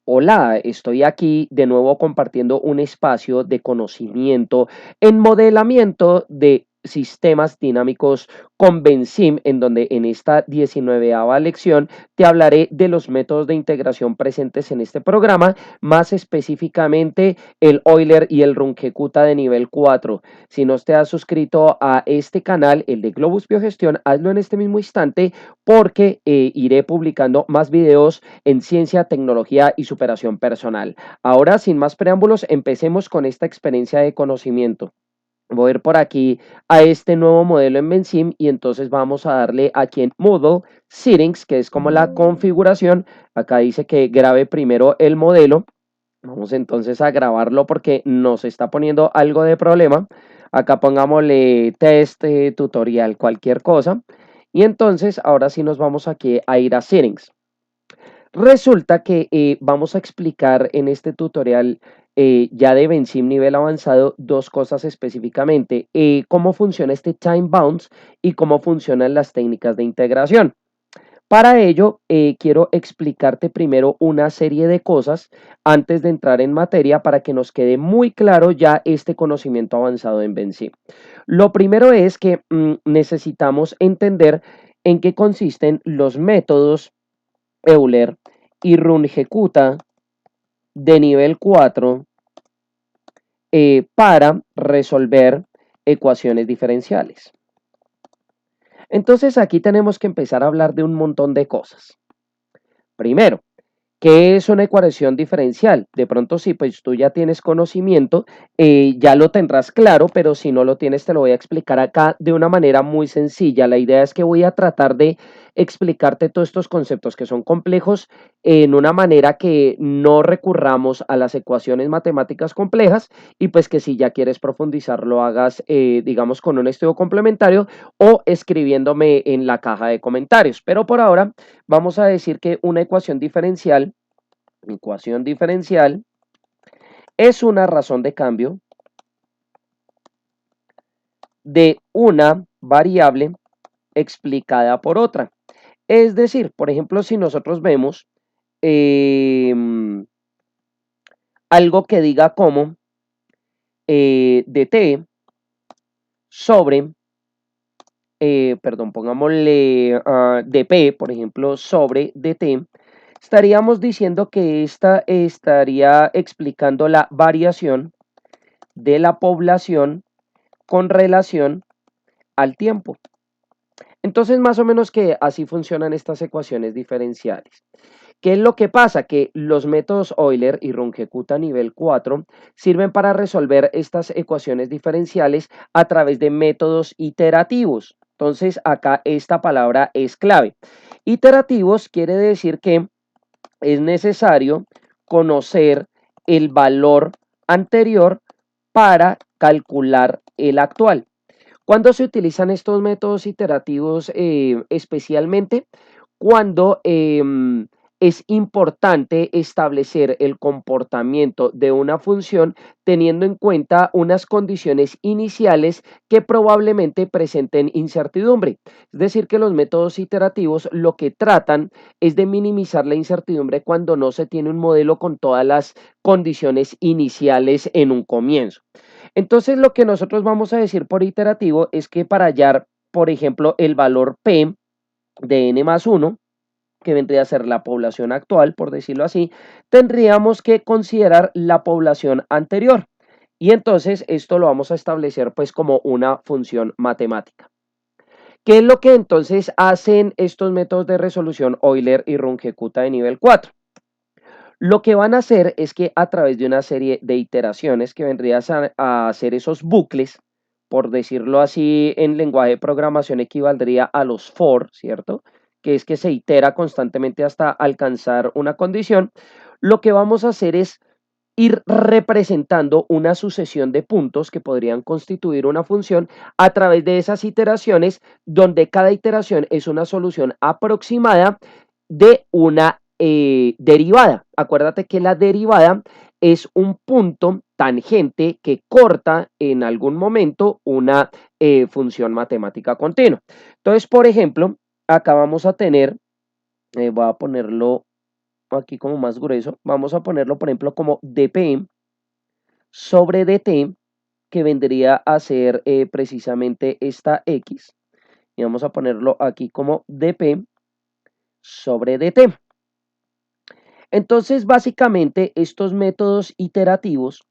Hola, estoy aquí de nuevo compartiendo un espacio de conocimiento en modelamiento de sistemas dinámicos con Benzim, en donde en esta 19ª lección te hablaré de los métodos de integración presentes en este programa, más específicamente el Euler y el Runge-Kutta de nivel 4. Si no te has suscrito a este canal, el de Globus Biogestión, hazlo en este mismo instante porque iré publicando más videos en ciencia, tecnología y superación personal. Ahora, sin más preámbulos, empecemos con esta experiencia de conocimiento. Voy a ir por aquí a este nuevo modelo en Benzim y entonces vamos a darle aquí en Model Settings, que es como la configuración. Acá dice que grabe primero el modelo. Vamos entonces a grabarlo porque nos está poniendo algo de problema. Acá pongámosle test, tutorial, cualquier cosa. Y entonces ahora sí nos vamos aquí a ir a Settings. Resulta que vamos a explicar en este tutorial ya de Benzim nivel avanzado dos cosas específicamente, cómo funciona este time bounds y cómo funcionan las técnicas de integración. Para ello, quiero explicarte primero una serie de cosas antes de entrar en materia para que nos quede muy claro ya este conocimiento avanzado en Benzim. Lo primero es que necesitamos entender en qué consisten los métodos Euler y Runge-Kutta de nivel 4 para resolver ecuaciones diferenciales. Entonces aquí tenemos que empezar a hablar de un montón de cosas. Primero, ¿qué es una ecuación diferencial? De pronto, si pues tú ya tienes conocimiento, ya lo tendrás claro, pero si no lo tienes, te lo voy a explicar acá de una manera muy sencilla. La idea es que voy a tratar de explicarte todos estos conceptos que son complejos en una manera que no recurramos a las ecuaciones matemáticas complejas y pues que si ya quieres profundizar lo hagas, digamos, con un estudio complementario o escribiéndome en la caja de comentarios. Pero por ahora vamos a decir que una ecuación diferencial es una razón de cambio de una variable explicada por otra. Es decir, por ejemplo, si nosotros vemos eh, algo que diga como dt sobre, perdón, pongámosle dp, por ejemplo, sobre dt, estaríamos diciendo que esta estaría explicando la variación de la población con relación al tiempo. Entonces, más o menos que así funcionan estas ecuaciones diferenciales. ¿Qué es lo que pasa? Que los métodos Euler y Runge-Kutta nivel 4 sirven para resolver estas ecuaciones diferenciales a través de métodos iterativos. Entonces, acá esta palabra es clave. Iterativos quiere decir que es necesario conocer el valor anterior para calcular el actual. ¿Cuándo se utilizan estos métodos iterativos especialmente? Cuando es importante establecer el comportamiento de una función teniendo en cuenta unas condiciones iniciales que probablemente presenten incertidumbre. Es decir, que los métodos iterativos lo que tratan es de minimizar la incertidumbre cuando no se tiene un modelo con todas las condiciones iniciales en un comienzo. Entonces, lo que nosotros vamos a decir por iterativo es que para hallar, por ejemplo, el valor P de n más 1, que vendría a ser la población actual, por decirlo así, tendríamos que considerar la población anterior. Y entonces esto lo vamos a establecer pues como una función matemática. ¿Qué es lo que entonces hacen estos métodos de resolución Euler y Runge-Kutta de nivel 4? Lo que van a hacer es que a través de una serie de iteraciones que vendrían a hacer esos bucles, por decirlo así, en lenguaje de programación equivaldría a los for, ¿cierto? Que es que se itera constantemente hasta alcanzar una condición. Lo que vamos a hacer es ir representando una sucesión de puntos que podrían constituir una función a través de esas iteraciones, donde cada iteración es una solución aproximada de una derivada. Acuérdate que la derivada es un punto tangente que corta en algún momento una función matemática continua. Entonces, por ejemplo, acá vamos a tener, voy a ponerlo aquí como más grueso, vamos a ponerlo, por ejemplo, como dp sobre dt, que vendría a ser precisamente esta x. Y vamos a ponerlo aquí como dp sobre dt. Entonces, básicamente, estos métodos iterativos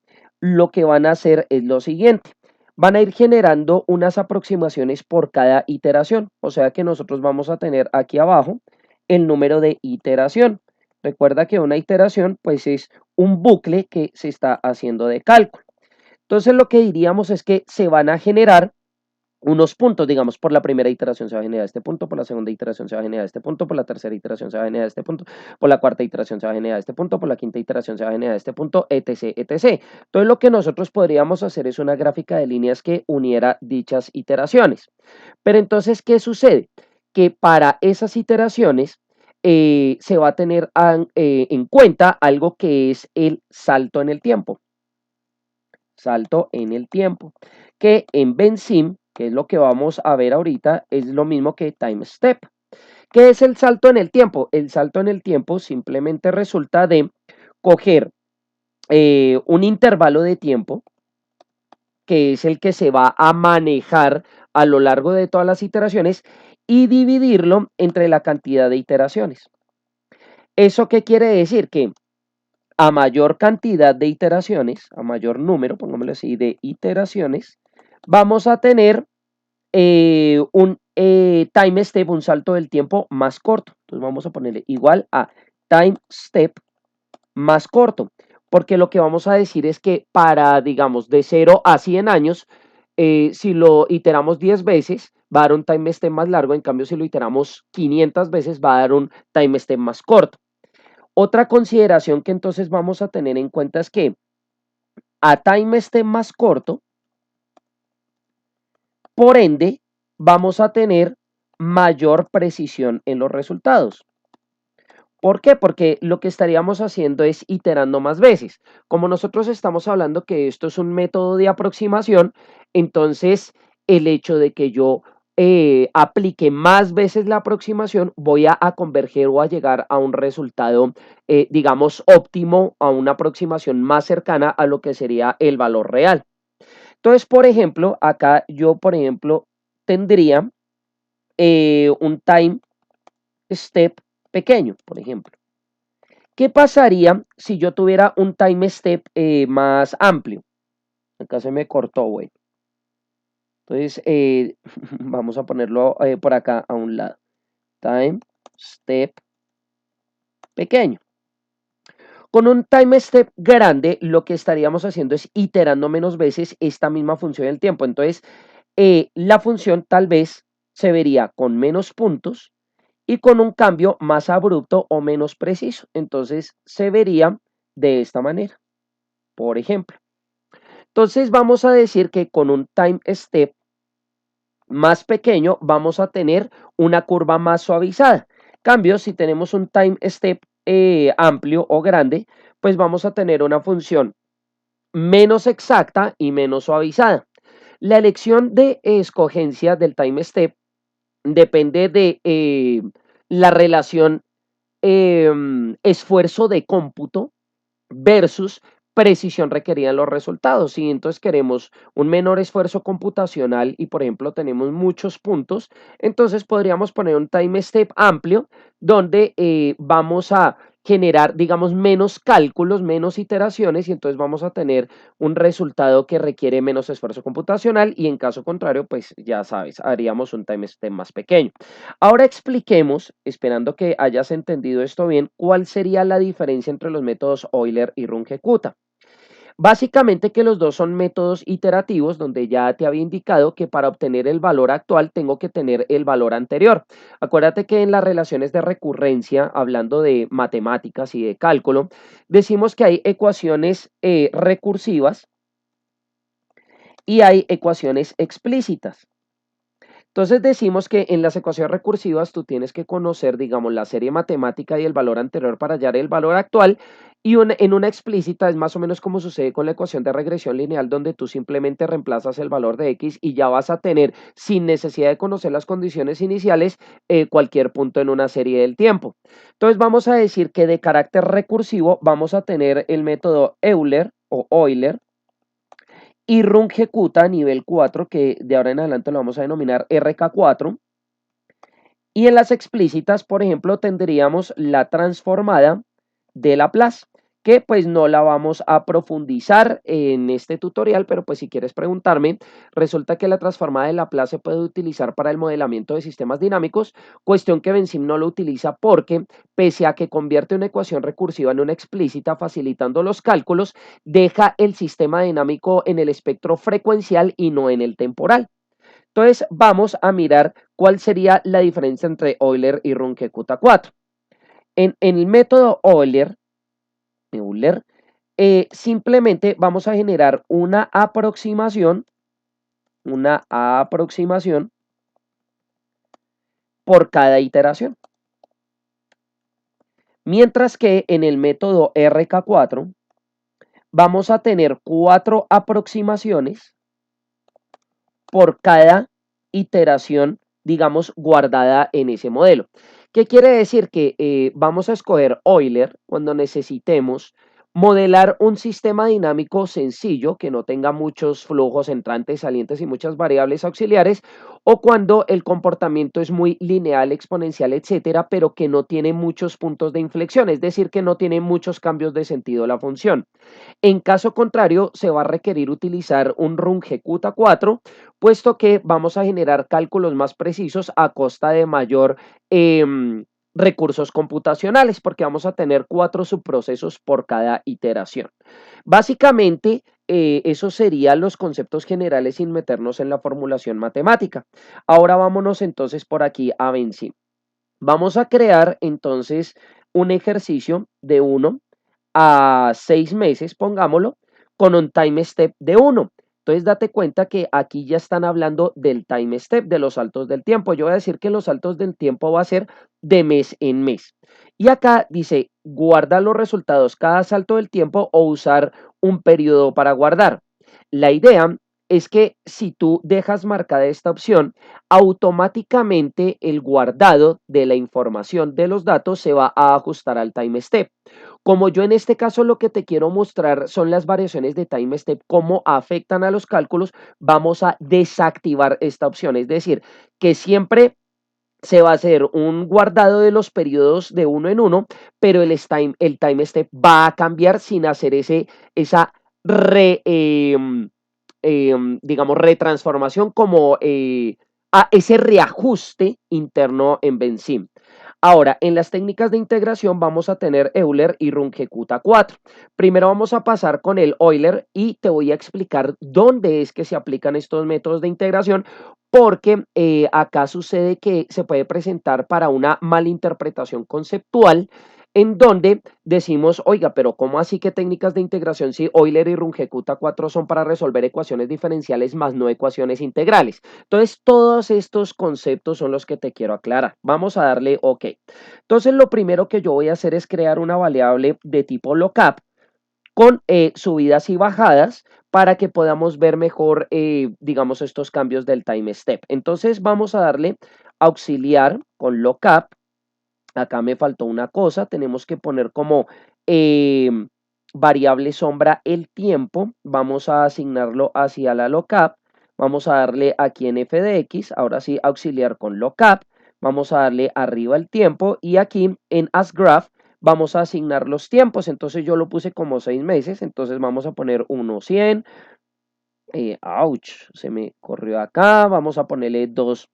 lo que van a hacer es lo siguiente. Van a ir generando unas aproximaciones por cada iteración. O sea que nosotros vamos a tener aquí abajo el número de iteración. Recuerda que una iteración pues es un bucle que se está haciendo de cálculo. Entonces lo que diríamos es que se van a generar unos puntos, digamos, por la primera iteración se va a generar este punto, por la segunda iteración se va a generar este punto, por la tercera iteración se va a generar este punto, por la cuarta iteración se va a generar este punto, por la quinta iteración se va a generar este punto, etc, etc. Entonces lo que nosotros podríamos hacer es una gráfica de líneas que uniera dichas iteraciones. Pero entonces, ¿qué sucede? Que para esas iteraciones se va a tener en cuenta algo que es el salto en el tiempo. Salto en el tiempo, que en Vensim, que es lo que vamos a ver ahorita, es lo mismo que time step. ¿Qué es el salto en el tiempo? El salto en el tiempo simplemente resulta de coger un intervalo de tiempo, que es el que se va a manejar a lo largo de todas las iteraciones, y dividirlo entre la cantidad de iteraciones. ¿Eso qué quiere decir? Que a mayor cantidad de iteraciones, a mayor número, pongámoslo así, de iteraciones, vamos a tener un time step, un salto del tiempo más corto. Entonces vamos a ponerle igual a time step más corto, porque lo que vamos a decir es que para, digamos, de 0 a 100 años, si lo iteramos 10 veces, va a dar un time step más largo, en cambio si lo iteramos 500 veces, va a dar un time step más corto. Otra consideración que entonces vamos a tener en cuenta es que a time step más corto, por ende, vamos a tener mayor precisión en los resultados. ¿Por qué? Porque lo que estaríamos haciendo es iterando más veces. Como nosotros estamos hablando que esto es un método de aproximación, entonces el hecho de que yo aplique más veces la aproximación, voy a converger o a llegar a un resultado, digamos, óptimo, a una aproximación más cercana a lo que sería el valor real. Entonces, por ejemplo, acá yo, por ejemplo, tendría un time step pequeño, por ejemplo. ¿Qué pasaría si yo tuviera un time step más amplio? Acá se me cortó, güey. Entonces, vamos a ponerlo por acá a un lado. Time step pequeño. Con un time step grande, lo que estaríamos haciendo es iterando menos veces esta misma función del tiempo. Entonces, la función tal vez se vería con menos puntos y con un cambio más abrupto o menos preciso. Entonces, se vería de esta manera, por ejemplo. Entonces, vamos a decir que con un time step más pequeño vamos a tener una curva más suavizada. Cambio, si tenemos un time step amplio o grande, pues vamos a tener una función menos exacta y menos suavizada. La elección de escogencia del time step depende de la relación esfuerzo de cómputo versus precisión requerida en los resultados. Si entonces queremos un menor esfuerzo computacional y, por ejemplo, tenemos muchos puntos, entonces podríamos poner un time step amplio donde vamos a generar, digamos, menos cálculos, menos iteraciones y entonces vamos a tener un resultado que requiere menos esfuerzo computacional y en caso contrario, pues ya sabes, haríamos un time step más pequeño. Ahora expliquemos, esperando que hayas entendido esto bien, cuál sería la diferencia entre los métodos Euler y Runge-Kutta. Básicamente que los dos son métodos iterativos donde ya te había indicado que para obtener el valor actual tengo que tener el valor anterior. Acuérdate que en las relaciones de recurrencia, hablando de matemáticas y de cálculo, decimos que hay ecuaciones recursivas y hay ecuaciones explícitas. Entonces decimos que en las ecuaciones recursivas tú tienes que conocer, digamos, la serie matemática y el valor anterior para hallar el valor actual Y en una explícita es más o menos como sucede con la ecuación de regresión lineal, donde tú simplemente reemplazas el valor de x y ya vas a tener, sin necesidad de conocer las condiciones iniciales, cualquier punto en una serie del tiempo. Entonces vamos a decir que de carácter recursivo vamos a tener el método Euler o Euler y rungecuta nivel 4, que de ahora en adelante lo vamos a denominar RK4. Y en las explícitas, por ejemplo, tendríamos la transformada de Laplace, que pues no la vamos a profundizar en este tutorial, pero pues si quieres preguntarme, resulta que la transformada de Laplace se puede utilizar para el modelamiento de sistemas dinámicos, cuestión que Benzim no lo utiliza porque, pese a que convierte una ecuación recursiva en una explícita facilitando los cálculos, deja el sistema dinámico en el espectro frecuencial y no en el temporal. Entonces vamos a mirar cuál sería la diferencia entre Euler y Runge-Kutta 4. En el método Euler, simplemente vamos a generar una aproximación por cada iteración. Mientras que en el método RK4 vamos a tener 4 aproximaciones por cada iteración, digamos, guardada en ese modelo. ¿Qué quiere decir? Que vamos a escoger Euler cuando necesitemos modelar un sistema dinámico sencillo que no tenga muchos flujos entrantes, salientes y muchas variables auxiliares, o cuando el comportamiento es muy lineal, exponencial, etcétera, pero que no tiene muchos puntos de inflexión, es decir, que no tiene muchos cambios de sentido la función. En caso contrario, se va a requerir utilizar un Runge-Kutta 4, puesto que vamos a generar cálculos más precisos a costa de mayor recursos computacionales, porque vamos a tener 4 subprocesos por cada iteración. Básicamente, esos serían los conceptos generales sin meternos en la formulación matemática. Ahora vámonos entonces por aquí a Benzim. Vamos a crear entonces un ejercicio de 1 a 6 meses, pongámoslo, con un time step de 1. Entonces date cuenta que aquí ya están hablando del time step, de los saltos del tiempo. Yo voy a decir que los saltos del tiempo va a ser de mes en mes. Y acá dice, guarda los resultados cada salto del tiempo o usar un periodo para guardar. La idea es que si tú dejas marcada esta opción, automáticamente el guardado de la información de los datos se va a ajustar al time step. Como yo en este caso lo que te quiero mostrar son las variaciones de time step, cómo afectan a los cálculos, vamos a desactivar esta opción. Es decir, que siempre se va a hacer un guardado de los periodos de uno en uno, pero el time step va a cambiar sin hacer esa digamos, retransformación como a ese reajuste interno en Benzim. Ahora, en las técnicas de integración vamos a tener Euler y Runge-Kutta 4. Primero vamos a pasar con el Euler y te voy a explicar dónde es que se aplican estos métodos de integración, porque acá sucede que se puede presentar para una malinterpretación conceptual en donde decimos, oiga, pero ¿cómo así que técnicas de integración si Euler y Runge-Kutta 4 son para resolver ecuaciones diferenciales más no ecuaciones integrales? Entonces, todos estos conceptos son los que te quiero aclarar. Vamos a darle OK. Entonces, lo primero que yo voy a hacer es crear una variable de tipo lookup con subidas y bajadas para que podamos ver mejor, digamos, estos cambios del time step. Entonces, vamos a darle auxiliar con lookup. Acá me faltó una cosa, tenemos que poner como variable sombra el tiempo, vamos a asignarlo hacia la lookup, vamos a darle aquí en f de x, ahora sí auxiliar con lookup, vamos a darle arriba el tiempo y aquí en asGraph vamos a asignar los tiempos, entonces yo lo puse como 6 meses, entonces vamos a poner 1, 100, ouch, se me corrió acá, vamos a ponerle 2,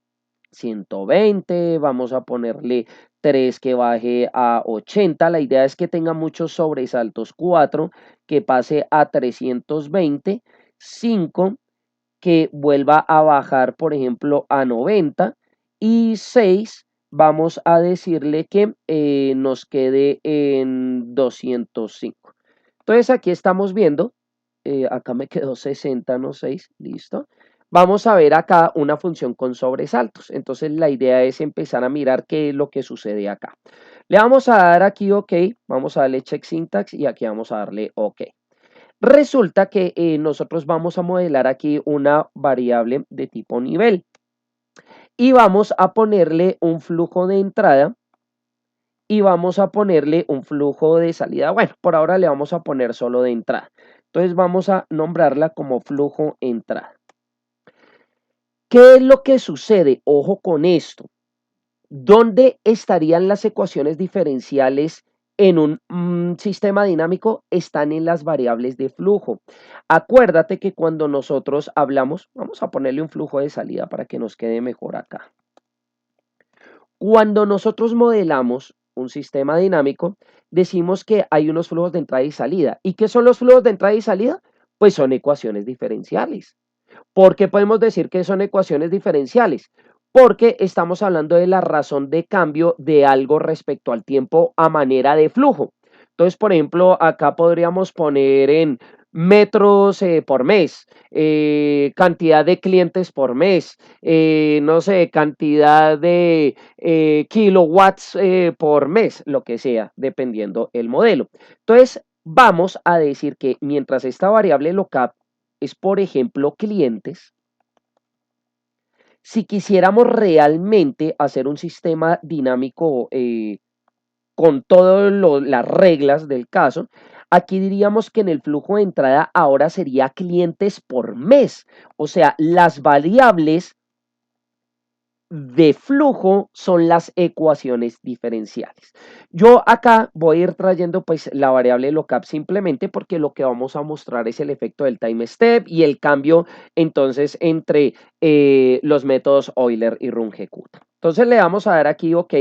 120, vamos a ponerle 3 que baje a 80, la idea es que tenga muchos sobresaltos, 4 que pase a 320, 5 que vuelva a bajar, por ejemplo, a 90 y 6 vamos a decirle que nos quede en 205. Entonces aquí estamos viendo, acá me quedó 60, no 6, listo. Vamos a ver acá una función con sobresaltos. Entonces la idea es empezar a mirar qué es lo que sucede acá. Le vamos a dar aquí OK, vamos a darle check syntax y aquí vamos a darle OK. Resulta que nosotros vamos a modelar aquí una variable de tipo nivel y vamos a ponerle un flujo de entrada y vamos a ponerle un flujo de salida. Bueno, por ahora le vamos a poner solo de entrada. Entonces vamos a nombrarla como flujo entrada. ¿Qué es lo que sucede? Ojo con esto. ¿Dónde estarían las ecuaciones diferenciales en un sistema dinámico? Están en las variables de flujo. Acuérdate que cuando nosotros hablamos, vamos a ponerle un flujo de salida para que nos quede mejor acá. Cuando nosotros modelamos un sistema dinámico, decimos que hay unos flujos de entrada y salida. ¿Y qué son los flujos de entrada y salida? Pues son ecuaciones diferenciales. ¿Por qué podemos decir que son ecuaciones diferenciales? Porque estamos hablando de la razón de cambio de algo respecto al tiempo a manera de flujo. Entonces, por ejemplo, acá podríamos poner en metros por mes, cantidad de clientes por mes, no sé, cantidad de kilowatts por mes, lo que sea, dependiendo el modelo. Entonces, vamos a decir que mientras esta variable locap es, por ejemplo, clientes, si quisiéramos realmente hacer un sistema dinámico con todas las reglas del caso, aquí diríamos que en el flujo de entrada ahora sería clientes por mes. O sea, las variables de flujo son las ecuaciones diferenciales. Yo acá voy a ir trayendo pues la variable locap simplemente porque lo que vamos a mostrar es el efecto del time step y el cambio entonces entre los métodos Euler y Runge-Kutta. Entonces le vamos a dar aquí OK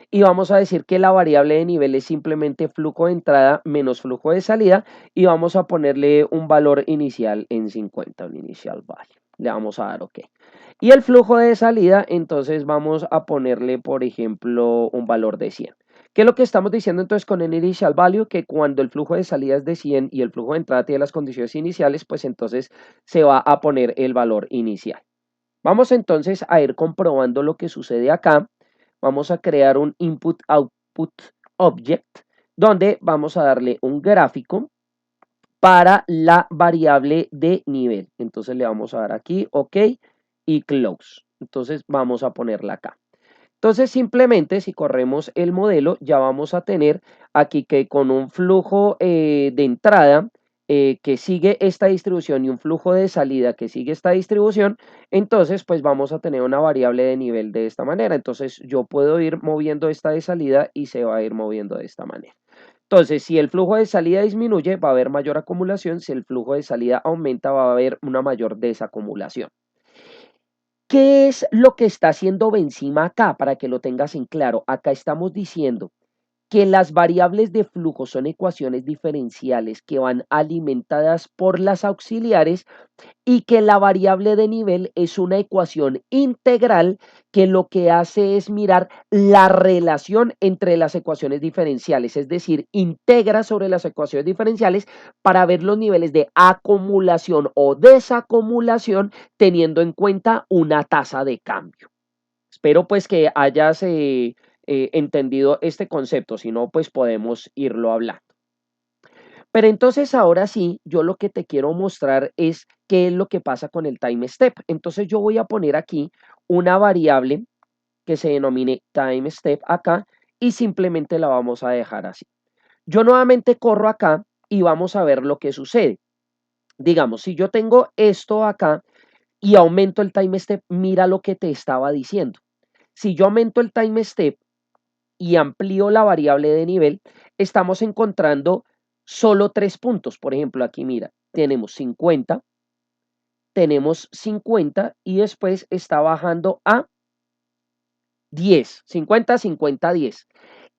y vamos a decir que la variable de nivel es simplemente flujo de entrada menos flujo de salida y vamos a ponerle un valor inicial en 50, un inicial value. Le vamos a dar OK. Y el flujo de salida, entonces vamos a ponerle, por ejemplo, un valor de 100. ¿Qué es lo que estamos diciendo entonces con el initial value? Que cuando el flujo de salida es de 100 y el flujo de entrada tiene las condiciones iniciales, pues entonces se va a poner el valor inicial. Vamos entonces a ir comprobando lo que sucede acá. Vamos a crear un input-output object donde vamos a darle un gráfico para la variable de nivel. Entonces le vamos a dar aquí OK y close. Entonces vamos a ponerla acá. Entonces simplemente si corremos el modelo ya vamos a tener aquí que con un flujo de entrada que sigue esta distribución y un flujo de salida que sigue esta distribución, entonces pues vamos a tener una variable de nivel de esta manera. Entonces yo puedo ir moviendo esta de salida y se va a ir moviendo de esta manera. Entonces, si el flujo de salida disminuye, va a haber mayor acumulación. Si el flujo de salida aumenta, va a haber una mayor desacumulación. ¿Qué es lo que está haciendo Benzima acá? Para que lo tengas en claro. Acá estamos diciendo que las variables de flujo son ecuaciones diferenciales que van alimentadas por las auxiliares y que la variable de nivel es una ecuación integral que lo que hace es mirar la relación entre las ecuaciones diferenciales, es decir, integra sobre las ecuaciones diferenciales para ver los niveles de acumulación o desacumulación teniendo en cuenta una tasa de cambio. Espero pues que hayas entendido este concepto, si no pues podemos irlo hablando. Pero entonces ahora sí, yo lo que te quiero mostrar es qué es lo que pasa con el time step. Entonces yo voy a poner aquí una variable que se denomine time step acá y simplemente la vamos a dejar así. Yo nuevamente corro acá y vamos a ver lo que sucede. Digamos, si yo tengo esto acá y aumento el time step, mira lo que te estaba diciendo. Si yo aumento el time step y amplío la variable de nivel, estamos encontrando solo 3 puntos. Por ejemplo, aquí mira, tenemos 50 y después está bajando a 10, 50, 50, 10.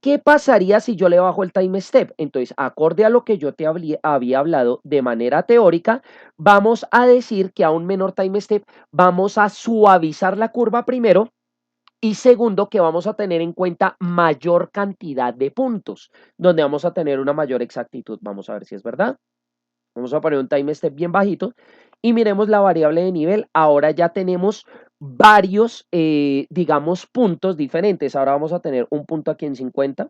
¿Qué pasaría si yo le bajo el time step? Entonces, acorde a lo que yo te había hablado de manera teórica, vamos a decir que a un menor time step vamos a suavizar la curva primero. Y segundo, que vamos a tener en cuenta mayor cantidad de puntos, donde vamos a tener una mayor exactitud. Vamos a ver si es verdad. Vamos a poner un time step bien bajito y miremos la variable de nivel. Ahora ya tenemos varios, digamos, puntos diferentes. Ahora vamos a tener un punto aquí en 50,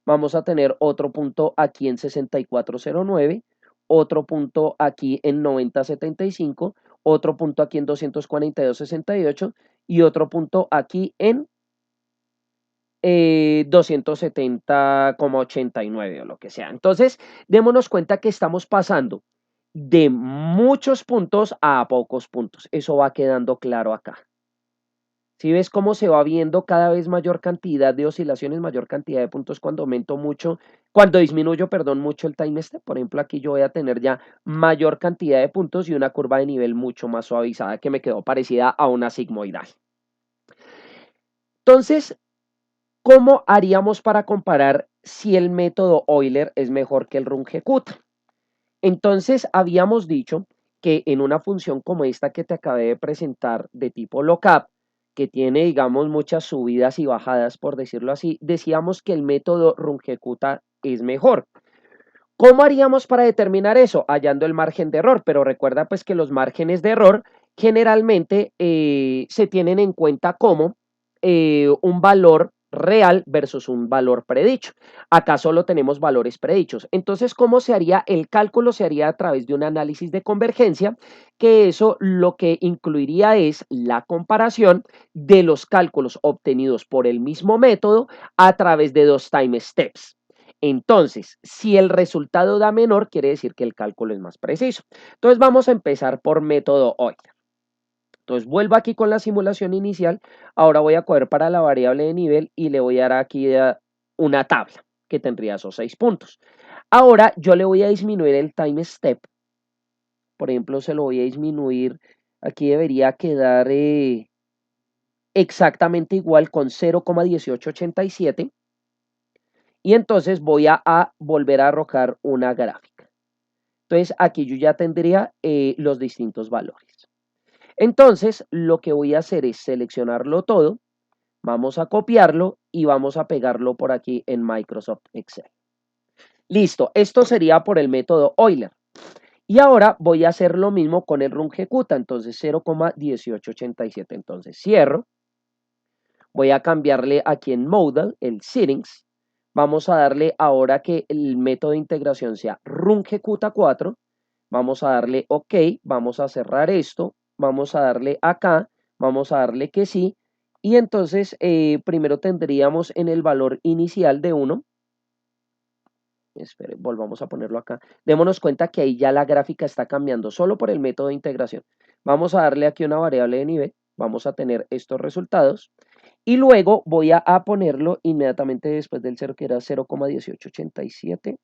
vamos a tener otro punto aquí en 6409, otro punto aquí en 9075, otro punto aquí en 242.68 y otro punto aquí en 270,89 o lo que sea. Entonces, démonos cuenta que estamos pasando de muchos puntos a pocos puntos. Eso va quedando claro acá. Si ves cómo se va viendo cada vez mayor cantidad de oscilaciones, mayor cantidad de puntos cuando aumento mucho, cuando disminuyo, perdón, mucho el time step. Por ejemplo, aquí yo voy a tener ya mayor cantidad de puntos y una curva de nivel mucho más suavizada que me quedó parecida a una sigmoidal. Entonces, ¿cómo haríamos para comparar si el método Euler es mejor que el Runge-Kutta? Entonces, habíamos dicho que en una función como esta que te acabé de presentar de tipo lookup, que tiene, digamos, muchas subidas y bajadas, por decirlo así, decíamos que el método Runge-Kutta es mejor. ¿Cómo haríamos para determinar eso? Hallando el margen de error, pero recuerda pues que los márgenes de error generalmente se tienen en cuenta como un valor real versus un valor predicho. Acá solo tenemos valores predichos. Entonces, ¿cómo se haría el cálculo? Se haría a través de un análisis de convergencia, que eso lo que incluiría es la comparación de los cálculos obtenidos por el mismo método a través de dos time steps. Entonces, si el resultado da menor, quiere decir que el cálculo es más preciso. Entonces, vamos a empezar por método Euler. Entonces, vuelvo aquí con la simulación inicial. Ahora voy a coger para la variable de nivel y le voy a dar aquí una tabla que tendría esos 6 puntos. Ahora, yo le voy a disminuir el time step. Por ejemplo, se lo voy a disminuir. Aquí debería quedar exactamente igual con 0,1887. Y entonces voy a volver a arrojar una gráfica. Entonces aquí yo ya tendría los distintos valores. Entonces lo que voy a hacer es seleccionarlo todo, vamos a copiarlo y vamos a pegarlo por aquí en Microsoft Excel. Listo, esto sería por el método Euler. Y ahora voy a hacer lo mismo con el Runge-Kutta, entonces 0,1887. Entonces cierro, voy a cambiarle aquí en Modal, el Settings. Vamos a darle ahora que el método de integración sea Runge-Kutta 4. Vamos a darle OK, vamos a cerrar esto, vamos a darle acá, vamos a darle que sí. Y entonces primero tendríamos en el valor inicial de 1. Espere, volvamos a ponerlo acá. Démonos cuenta que ahí ya la gráfica está cambiando solo por el método de integración. Vamos a darle aquí una variable de nivel. Vamos a tener estos resultados. Y luego voy a ponerlo inmediatamente después del 0, que era 0,1887.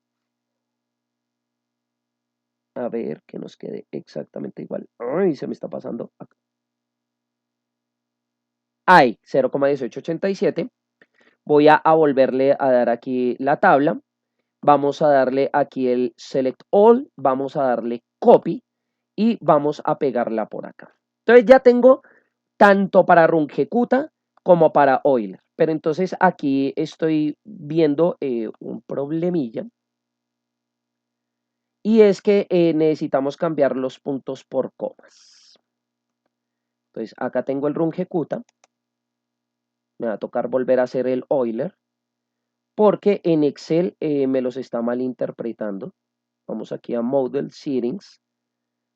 A ver que nos quede exactamente igual. Ay, se me está pasando acá. Ahí, 0,1887. Voy a volverle a dar aquí la tabla. Vamos a darle aquí el Select All. Vamos a darle Copy. Y vamos a pegarla por acá. Entonces ya tengo tanto para Runge-Kutta como para Euler. Pero entonces aquí estoy viendo un problemilla. Y es que necesitamos cambiar los puntos por comas. Entonces acá tengo el Runge-Kutta. Me va a tocar volver a hacer el Euler. Porque en Excel me los está malinterpretando. Vamos aquí a Model Settings.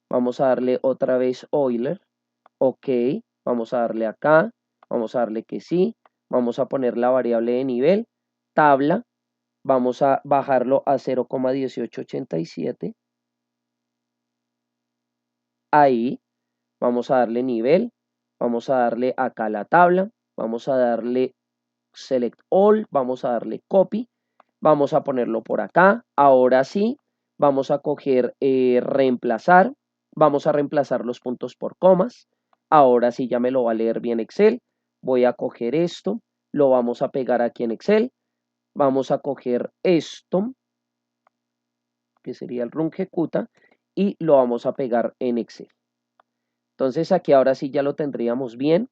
Vamos a darle otra vez Euler. OK. Vamos a darle acá. Vamos a darle que sí. Vamos a poner la variable de nivel. Tabla. Vamos a bajarlo a 0,1887. Ahí. Vamos a darle nivel. Vamos a darle acá la tabla. Vamos a darle Select All. Vamos a darle Copy. Vamos a ponerlo por acá. Ahora sí. Vamos a coger reemplazar. Vamos a reemplazar los puntos por comas. Ahora sí ya me lo va a leer bien Excel. Voy a coger esto. Lo vamos a pegar aquí en Excel. Vamos a coger esto, que sería el Runge-Kutta, y lo vamos a pegar en Excel. Entonces aquí ahora sí ya lo tendríamos bien.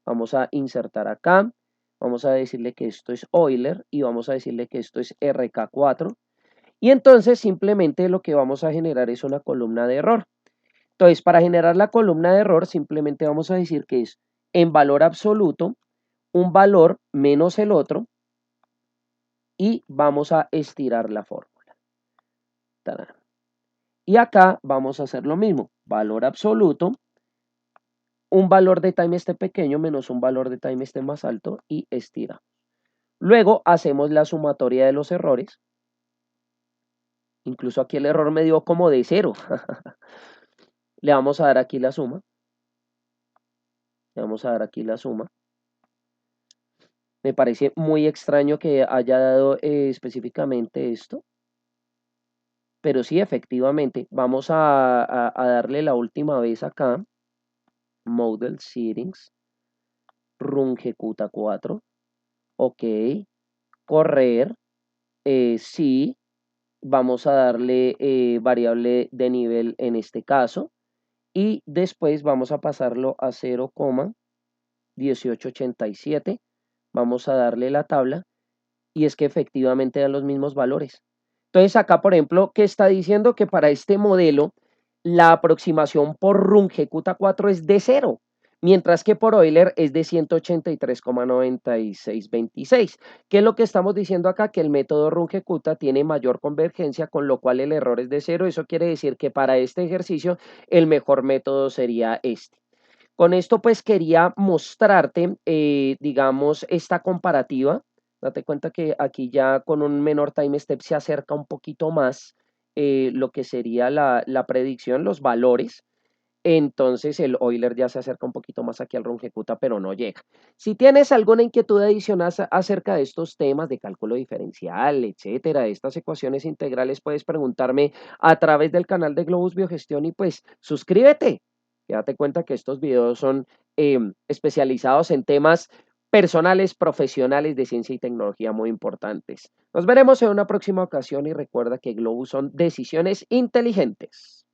Vamos a insertar acá. Vamos a decirle que esto es Euler y vamos a decirle que esto es RK4. Y entonces simplemente lo que vamos a generar es una columna de error. Entonces, para generar la columna de error, simplemente vamos a decir que es en valor absoluto, un valor menos el otro, y vamos a estirar la fórmula. ¡Tarán! Y acá vamos a hacer lo mismo, valor absoluto, un valor de time esté pequeño menos un valor de time esté más alto y estira. Luego hacemos la sumatoria de los errores. Incluso aquí el error me dio como de 0. Le vamos a dar aquí la suma. Le vamos a dar aquí la suma. Me parece muy extraño que haya dado específicamente esto. Pero sí, efectivamente, vamos a darle la última vez acá. Model Settings. Run ejecuta 4. Ok. Correr. Sí. Vamos a darle variable de nivel en este caso. Y después vamos a pasarlo a 0,1887. Vamos a darle la tabla y es que efectivamente dan los mismos valores. Entonces acá, por ejemplo, ¿qué está diciendo? Que para este modelo la aproximación por Runge-Q 4 es de 0, mientras que por Euler es de 183,9626. ¿Qué es lo que estamos diciendo acá? Que el método Runge-Q tiene mayor convergencia, con lo cual el error es de 0. Eso quiere decir que para este ejercicio el mejor método sería este. Con esto pues quería mostrarte, digamos, esta comparativa. Date cuenta que aquí ya con un menor time step se acerca un poquito más lo que sería la predicción, los valores. Entonces el Euler ya se acerca un poquito más aquí al Runge-Kutta, pero no llega. Si tienes alguna inquietud adicional acerca de estos temas de cálculo diferencial, etcétera, de estas ecuaciones integrales, puedes preguntarme a través del canal de Globus Biogestión y pues suscríbete. Date cuenta que estos videos son especializados en temas personales, profesionales de ciencia y tecnología muy importantes. Nos veremos en una próxima ocasión y recuerda que Globus son decisiones inteligentes.